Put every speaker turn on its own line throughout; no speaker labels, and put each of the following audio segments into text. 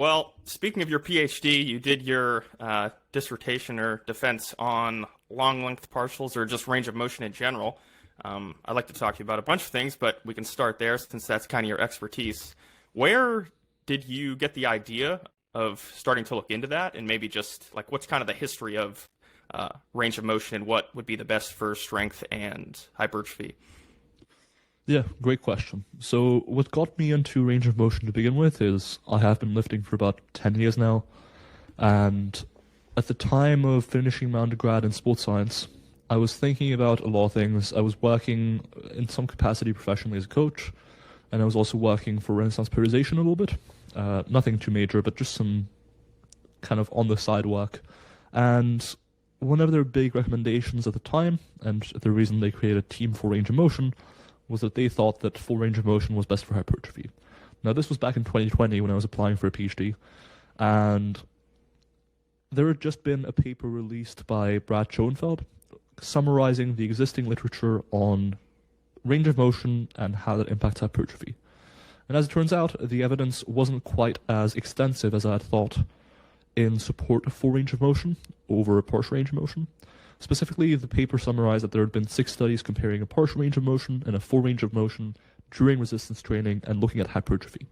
Well, speaking of your PhD, you did your dissertation or defense on long length partials or just range of motion in general. I'd like to talk to you about a bunch of things, but we can start there since that's kind of your expertise. Where did you get the idea of starting to look into that, and maybe just like what's kind of the history of range of motion and what would be the best for strength and hypertrophy?
Yeah, great question. So what got me into range of motion to begin with is I have been lifting for about 10 years now, and at the time of finishing my undergrad in sports science, I was thinking about a lot of things. I was working in some capacity professionally as a coach, and I was also working for Renaissance periodization a little bit. Nothing too major, but just some kind of on the side work. And one of their big recommendations at the time, and the reason they created a team for range of motion, was that they thought that full range of motion was best for hypertrophy. Now, this was back in 2020 when I was applying for a PhD, and there had just been a paper released by Brad Schoenfeld summarizing the existing literature on range of motion and how that impacts hypertrophy. And as it turns out, the evidence wasn't quite as extensive as I had thought in support of full range of motion over a partial range of motion. Specifically, the paper summarized that there had been 6 studies comparing a partial range of motion and a full range of motion during resistance training and looking at hypertrophy.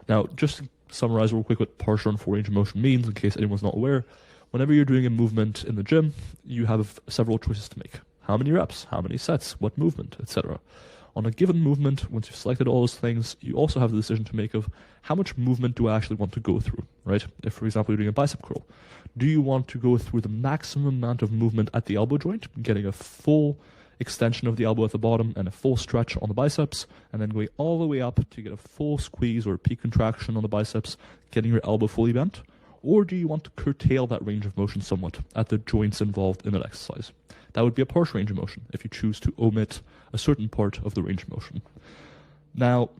Now, just to summarize real quick what partial and full range of motion means, in case anyone's not aware, whenever you're doing a movement in the gym, you have several choices to make. How many reps, how many sets, what movement, etc. On a given movement, once you've selected all those things, you also have the decision to make of how much movement do I actually want to go through, right? If, for example, you're doing a bicep curl, do you want to go through the maximum amount of movement at the elbow joint, getting a full extension of the elbow at the bottom and a full stretch on the biceps, and then going all the way up to get a full squeeze or peak contraction on the biceps, getting your elbow fully bent? Or do you want to curtail that range of motion somewhat at the joints involved in that exercise? That would be a partial range of motion if you choose to omit a certain part of the range of motion. Now,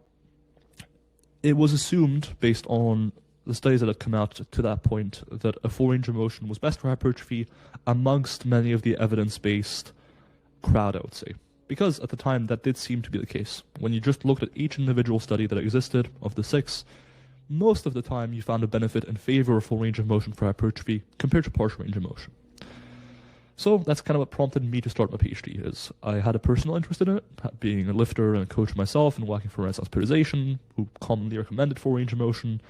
it was assumed, based on the studies that had come out to that point, that a full range of motion was best for hypertrophy amongst many of the evidence-based crowd, I would say. Because at the time, that did seem to be the case. When you just looked at each individual study that existed of the 6, most of the time you found a benefit in favor of full range of motion for hypertrophy compared to partial range of motion. So that's kind of what prompted me to start my PhD. Is I had a personal interest in it, being a lifter and a coach myself and working for Renaissance periodization, who commonly recommended full range of motion,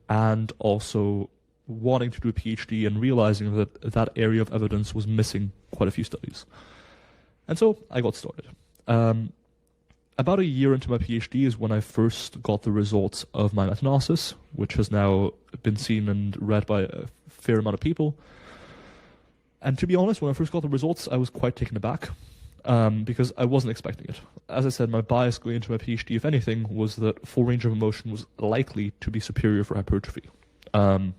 and also wanting to do a PhD and realizing that that area of evidence was missing quite a few studies. And so I got started. About a year into my PhD is when I first got the results of my meta-analysis, which has now been seen and read by a fair amount of people. And to be honest, when I first got the results, I was quite taken aback because I wasn't expecting it. As I said, my bias going into my PhD, if anything, was that full range of motion was likely to be superior for hypertrophy. And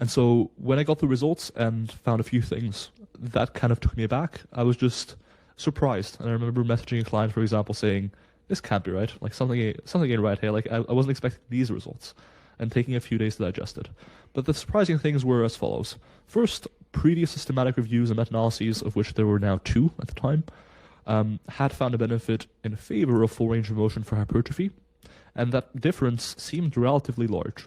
so when I got the results and found a few things, that kind of took me aback. I was just surprised. And I remember messaging a client, for example, saying, this can't be right. Like something ain't right here. Like I wasn't expecting these results, and taking a few days to digest it. But the surprising things were as follows. First, previous systematic reviews and meta-analyses, of which there were now 2 at the time, had found a benefit in favor of full range of motion for hypertrophy, and that difference seemed relatively large.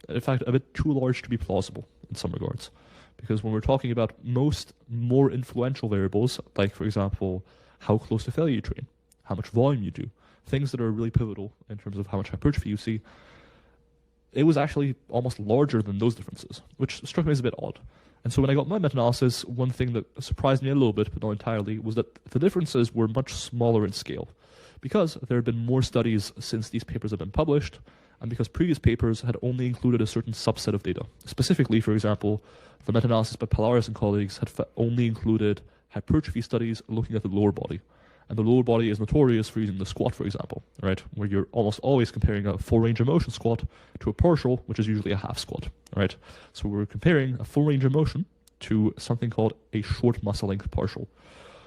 In fact, a bit too large to be plausible in some regards. Because when we're talking about most more influential variables, like, for example, how close to failure you train, how much volume you do, things that are really pivotal in terms of how much hypertrophy you see, it was actually almost larger than those differences, which struck me as a bit odd. And so when I got my meta-analysis, one thing that surprised me a little bit, but not entirely, was that the differences were much smaller in scale. Because there had been more studies since these papers had been published, and because previous papers had only included a certain subset of data. Specifically, for example, the meta-analysis by Palaris and colleagues had only included hypertrophy studies looking at the lower body. And the lower body is notorious for using the squat, for example, right? Where you're almost always comparing a full range of motion squat to a partial, which is usually a half squat, right? So we're comparing a full range of motion to something called a short muscle length partial,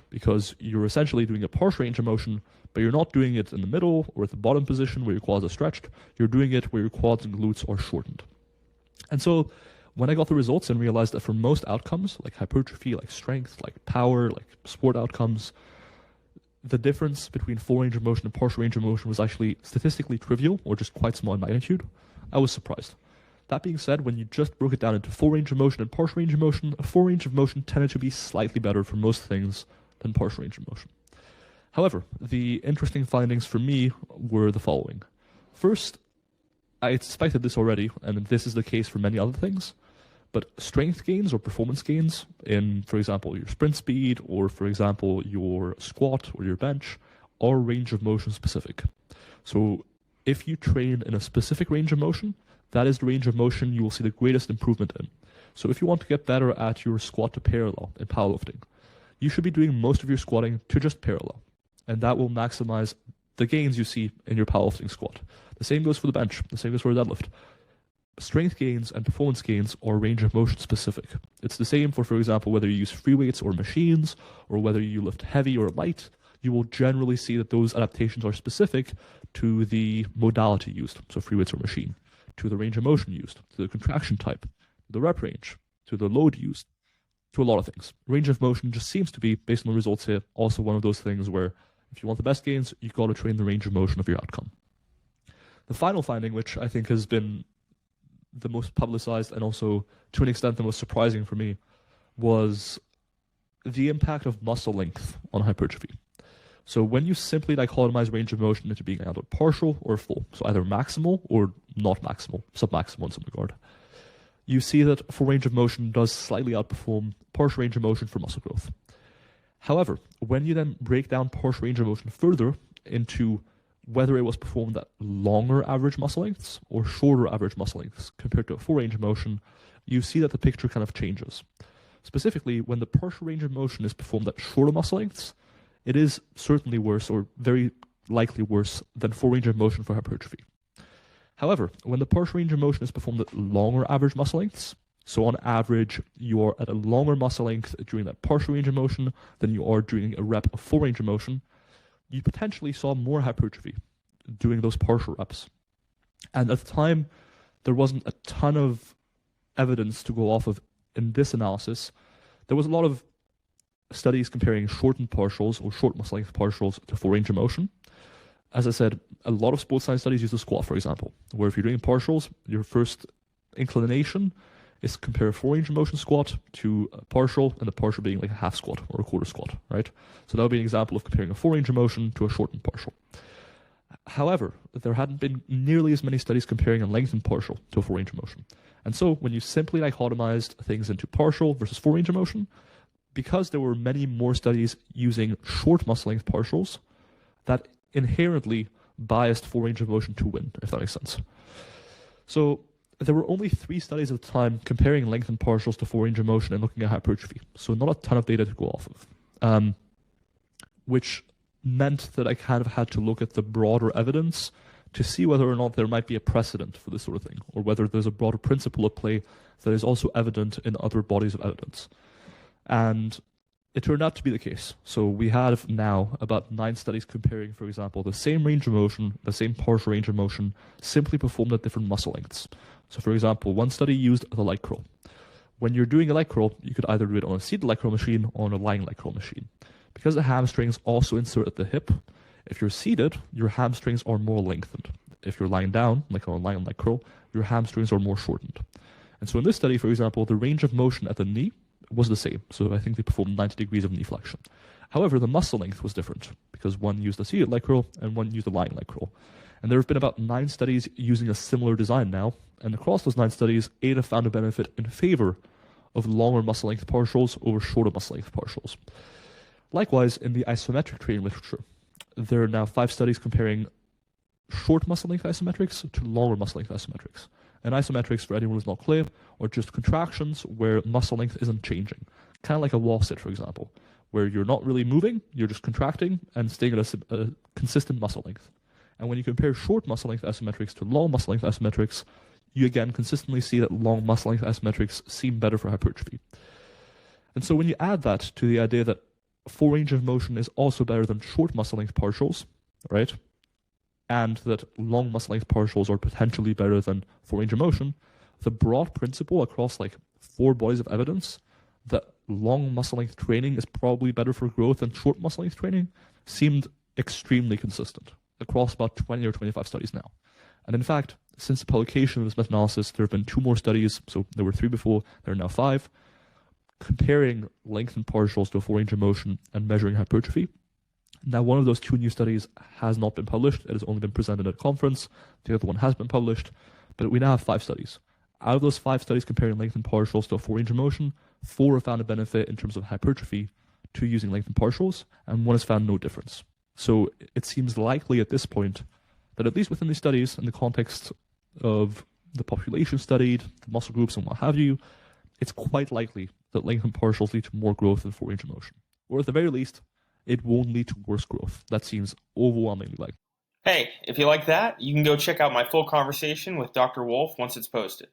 because you're essentially doing a partial range of motion, but you're not doing it in the middle or at the bottom position where your quads are stretched. You're doing it where your quads and glutes are shortened. And so when I got the results and realized that for most outcomes, like hypertrophy, like strength, like power, like sport outcomes, the difference between full range of motion and partial range of motion was actually statistically trivial or just quite small in magnitude, I was surprised. That being said, when you just broke it down into full range of motion and partial range of motion, full range of motion tended to be slightly better for most things than partial range of motion. However, the interesting findings for me were the following. First, I suspected this already, and this is the case for many other things, but strength gains or performance gains in, for example, your sprint speed, or for example, your squat or your bench, are range of motion specific. So if you train in a specific range of motion, that is the range of motion you will see the greatest improvement in. So if you want to get better at your squat to parallel in powerlifting, you should be doing most of your squatting to just parallel, and that will maximize the gains you see in your powerlifting squat. The same goes for the bench, the same goes for the deadlift. Strength gains and performance gains are range of motion specific. It's the same for example, whether you use free weights or machines, or whether you lift heavy or light. You will generally see that those adaptations are specific to the modality used, so free weights or machine, to the range of motion used, to the contraction type, the rep range, to the load used, to a lot of things. Range of motion just seems to be, based on the results here, also one of those things where if you want the best gains, you've got to train the range of motion of your outcome. The final finding, which I think has been the most publicized and also to an extent the most surprising for me, was the impact of muscle length on hypertrophy. So when you simply dichotomize range of motion into being either partial or full, so either maximal or not maximal, submaximal in some regard, you see that full range of motion does slightly outperform partial range of motion for muscle growth. However, when you then break down partial range of motion further into whether it was performed at longer average muscle lengths or shorter average muscle lengths compared to a full range of motion, you see that the picture kind of changes. Specifically, when the partial range of motion is performed at shorter muscle lengths, it is certainly worse, or very likely worse, than full range of motion for hypertrophy. However, when the partial range of motion is performed at longer average muscle lengths, so on average you are at a longer muscle length during that partial range of motion than you are during a rep of full range of motion, you potentially saw more hypertrophy doing those partial reps. And at the time, there wasn't a ton of evidence to go off of in this analysis. There was a lot of studies comparing shortened partials or short muscle length partials to full range of motion. As I said, a lot of sports science studies use the squat, for example, where if you're doing partials, your first inclination is compare a full range of motion squat to a partial, and the partial being like a half squat or a quarter squat, right? So that would be an example of comparing a full range of motion to a shortened partial. However, there hadn't been nearly as many studies comparing a lengthened partial to a full range of motion. And so when you simply dichotomized things into partial versus full range of motion, because there were many more studies using short muscle length partials, that inherently biased full range of motion to win, if that makes sense. So there were only 3 studies at the time comparing lengthened partials to full range of motion and looking at hypertrophy. So not a ton of data to go off of, which meant that I kind of had to look at the broader evidence to see whether or not there might be a precedent for this sort of thing, or whether there's a broader principle at play that is also evident in other bodies of evidence. And it turned out to be the case. So we have now about 9 studies comparing, for example, the same range of motion, the same partial range of motion, simply performed at different muscle lengths. So for example, one study used the leg curl. When you're doing a leg curl, you could either do it on a seated leg curl machine or on a lying leg curl machine. Because the hamstrings also insert at the hip, if you're seated, your hamstrings are more lengthened. If you're lying down, like on a lying leg curl, your hamstrings are more shortened. And so in this study, for example, the range of motion at the knee was the same. So I think they performed 90 degrees of knee flexion. However, the muscle length was different because one used a seated leg curl and one used a lying leg curl. And there have been about 9 studies using a similar design now. And across those 9 studies, 8 have found a benefit in favor of longer muscle length partials over shorter muscle length partials. Likewise, in the isometric training literature, there are now 5 studies comparing short muscle length isometrics to longer muscle length isometrics. And isometrics, for anyone who's not clear, are just contractions where muscle length isn't changing. Kind of like a wall sit, for example, where you're not really moving, you're just contracting and staying at a consistent muscle length. And when you compare short muscle length isometrics to long muscle length isometrics, you again consistently see that long muscle length isometrics seem better for hypertrophy. And so when you add that to the idea that full range of motion is also better than short muscle length partials, right? And that long muscle length partials are potentially better than full range of motion, the broad principle across like 4 bodies of evidence that long muscle length training is probably better for growth than short muscle length training seemed extremely consistent across about 20 or 25 studies now. And in fact, Since the publication of this meta-analysis, there have been 2 more studies, so there were 3 before, there are now 5, comparing lengthened partials to a full range of motion and measuring hypertrophy. Now, one of those 2 new studies has not been published. It has only been presented at a conference. The other one has been published, but we now have 5 studies. Out of those 5 studies comparing lengthened partials to a full range of motion, 4 have found a benefit in terms of hypertrophy to using lengthened partials, and 1 has found no difference. So it seems likely at this point that at least within these studies, in the context of the population studied, the muscle groups and what have you, it's quite likely that lengthened partials lead to more growth in full range of motion. Or at the very least, it won't lead to worse growth. That seems overwhelmingly likely.
Hey, if you like that, you can go check out my full conversation with Dr. Wolf once it's posted.